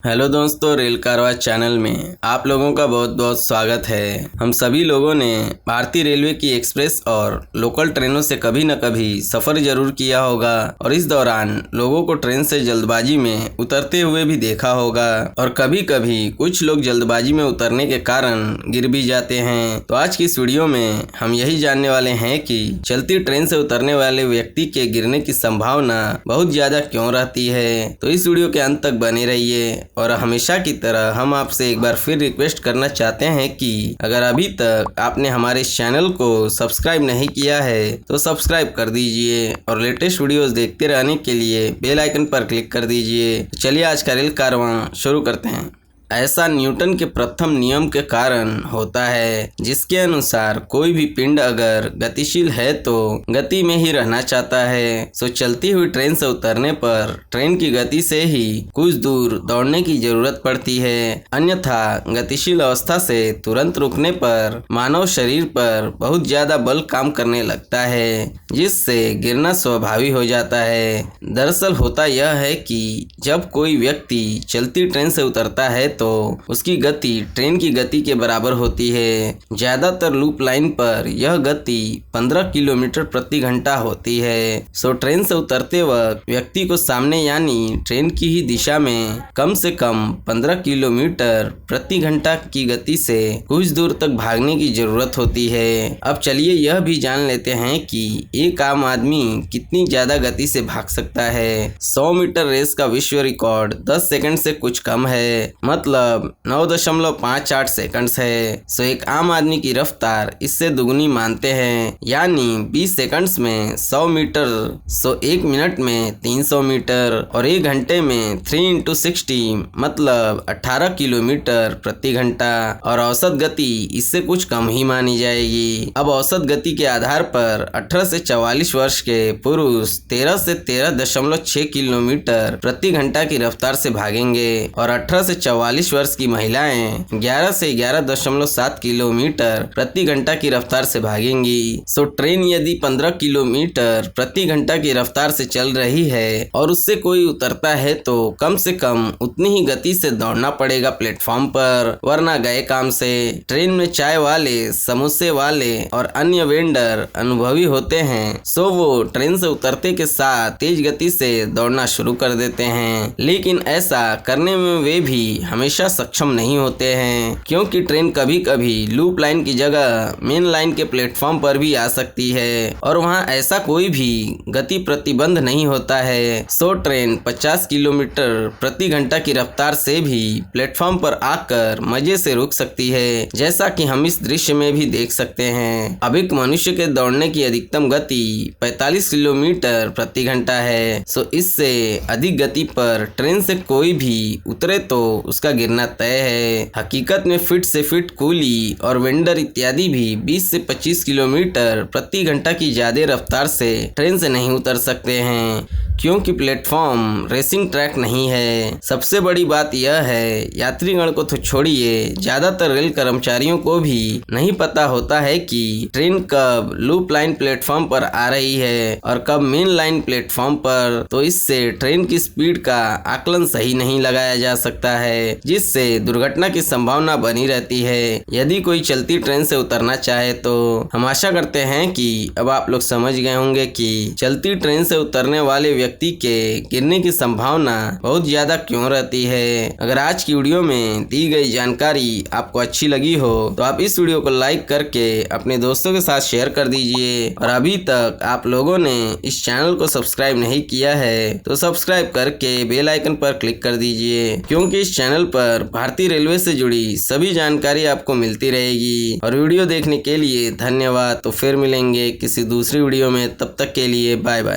Hello दोस्तों, rail कारवां channel में आप लोगों का बहुत बहुत स्वागत है। हम सभी लोगों ने भारतीय रेलवे की एक्सप्रेस और लोकल ट्रेनों से कभी न कभी सफ़र जरूर किया होगा और इस दौरान लोगों को ट्रेन से जल्दबाजी में उतरते हुए भी देखा होगा और कभी कभी कुछ लोग जल्दबाजी में उतरने के कारण गिर भी जाते हैं। तो आज की इस वीडियो में हम यही जानने वाले हैं कि चलती ट्रेन से उतरने वाले व्यक्ति के गिरने की संभावना बहुत ज़्यादा क्यों रहती है। तो इस वीडियो के अंत तक बने रहिए और हमेशा की तरह हम आपसे एक बार फिर रिक्वेस्ट करना चाहते हैं कि अगर अभी तक आपने हमारे इस चैनल को सब्सक्राइब नहीं किया है तो सब्सक्राइब कर दीजिए और लेटेस्ट वीडियोस देखते रहने के लिए बेल आइकन पर क्लिक कर दीजिए। चलिए आज का रेल कारवां शुरू करते हैं। ऐसा न्यूटन के प्रथम नियम के कारण होता है जिसके अनुसार कोई भी पिंड अगर गतिशील है तो गति में ही रहना चाहता है। सो चलती हुई ट्रेन से उतरने पर ट्रेन की गति से ही कुछ दूर दौड़ने की जरूरत पड़ती है, अन्यथा गतिशील अवस्था से तुरंत रुकने पर मानव शरीर पर बहुत ज्यादा बल काम करने लगता है जिससे गिरना स्वाभाविक हो जाता है। दरअसल होता यह है कि जब कोई व्यक्ति चलती ट्रेन से उतरता है तो उसकी गति ट्रेन की गति के बराबर होती है। ज्यादातर लूप लाइन पर यह गति 15 किलोमीटर प्रति घंटा होती है। सो ट्रेन से उतरते वक्त व्यक्ति को सामने यानी ट्रेन की ही दिशा में कम से कम 15 किलोमीटर प्रति घंटा की गति से कुछ दूर तक भागने की जरूरत होती है। अब चलिए यह भी जान लेते हैं कि एक आम आदमी कितनी ज्यादा गति से भाग सकता है। 100 मीटर रेस का विश्व रिकॉर्ड 10 सेकंड से कुछ कम है, मतलब 9.58 सेकंड्स है। सो एक आम आदमी की रफ्तार इससे दुगनी मानते हैं, यानी 20 सेकंड्स में 100 मीटर। सो एक मिनट में 300 मीटर और एक घंटे में 3 × 60 मतलब 18 किलोमीटर प्रति घंटा और औसत गति इससे कुछ कम ही मानी जाएगी। अब औसत गति के आधार पर 18 से 44 वर्ष के पुरुष 13 से 13.6 किलोमीटर प्रति घंटा की रफ्तार से भागेंगे और 18 से 44 वर्ष की महिलाएं 11 से 11.7 किलोमीटर प्रति घंटा की रफ्तार से भागेंगी। सो ट्रेन यदि 15 किलोमीटर प्रति घंटा की रफ्तार से चल रही है और उससे कोई उतरता है तो कम से कम उतनी ही गति से दौड़ना पड़ेगा प्लेटफॉर्म पर, वरना गए काम से। ट्रेन में चाय वाले, समोसे वाले और अन्य वेंडर अनुभवी होते हैं, सो वो ट्रेन से उतरते के साथ तेज गति से दौड़ना शुरू कर देते हैं, लेकिन ऐसा करने में वे भी हमेशा सक्षम नहीं होते हैं क्योंकि ट्रेन कभी कभी लूप लाइन की जगह मेन लाइन के प्लेटफॉर्म पर भी आ सकती है और वहां ऐसा कोई भी गति प्रतिबंध नहीं होता है। सो ट्रेन 50 किलोमीटर प्रति घंटा की रफ्तार से भी प्लेटफॉर्म पर आकर मजे से रुक सकती है, जैसा कि हम इस दृश्य में भी देख सकते हैं। अब एक मनुष्य के दौड़ने की अधिकतम गति 45 किलोमीटर प्रति घंटा है। सो इससे अधिक गति पर ट्रेन से कोई भी उतरे तो उसका गिरना तय है। हकीकत में फिट से फिट कूली और वेंडर इत्यादि भी 20 से 25 किलोमीटर प्रति घंटा की ज्यादा रफ्तार से ट्रेन से नहीं उतर सकते हैं क्योंकि प्लेटफॉर्म रेसिंग ट्रैक नहीं है। सबसे बड़ी बात यह है, यात्रीगण को तो छोड़िए, ज्यादातर रेल कर्मचारियों को भी नहीं पता होता है कि ट्रेन कब लूप लाइन प्लेटफॉर्म पर आ रही है और कब मेन लाइन प्लेटफॉर्म पर। तो इससे ट्रेन की स्पीड का आकलन सही नहीं लगाया जा सकता है, जिससे दुर्घटना की संभावना बनी रहती है। यदि कोई चलती ट्रेन से उतरना चाहे तो हम आशा करते हैं कि अब आप लोग समझ गए होंगे कि चलती ट्रेन से उतरने वाले व्यक्ति के गिरने की संभावना बहुत ज्यादा क्यों रहती है। अगर आज की वीडियो में दी गई जानकारी आपको अच्छी लगी हो तो आप इस वीडियो को लाइक करके अपने दोस्तों के साथ शेयर कर दीजिए और अभी तक आप लोगों ने इस चैनल को सब्सक्राइब नहीं किया है तो सब्सक्राइब करके बेल आइकन पर क्लिक कर दीजिए, क्योंकि इस चैनल पर भारतीय रेलवे से जुड़ी सभी जानकारी आपको मिलती रहेगी। और वीडियो देखने के लिए धन्यवाद। तो फिर मिलेंगे किसी दूसरी वीडियो में, तब तक के लिए बाय बाय।